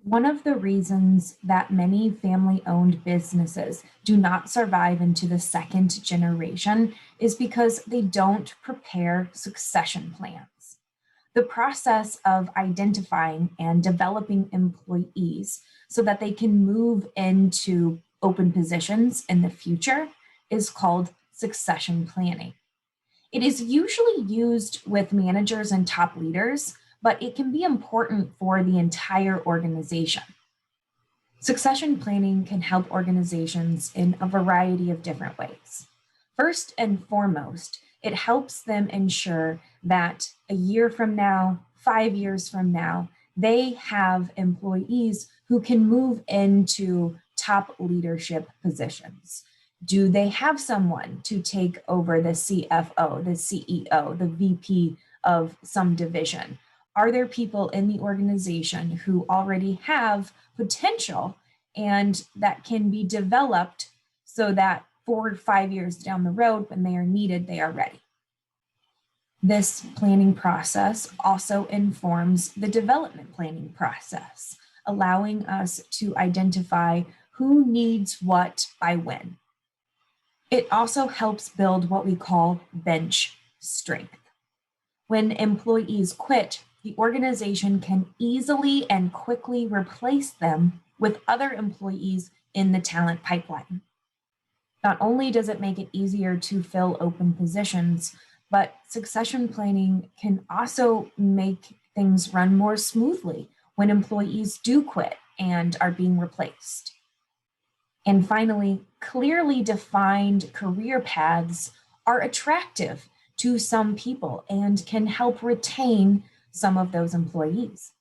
One of the reasons that many family owned businesses do not survive into the second generation is because they don't prepare succession plans. The process of identifying and developing employees so that they can move into open positions in the future is called succession planning. It is usually used with managers and top leaders, but it can be important for the entire organization. Succession planning can help organizations in a variety of different ways. First and foremost, it helps them ensure that a year from now, 5 years from now, they have employees who can move into top leadership positions. Do they have someone to take over the CFO, the CEO, the VP of some division? Are there people in the organization who already have potential and that can be developed so that 4 or 5 years down the road, when they are needed, they are ready? This planning process also informs the development planning process, allowing us to identify who needs what by when. It also helps build what we call bench strength. When employees quit, the organization can easily and quickly replace them with other employees in the talent pipeline. Not only does it make it easier to fill open positions, but succession planning can also make things run more smoothly when employees do quit and are being replaced. And finally, clearly defined career paths are attractive to some people and can help retain some of those employees.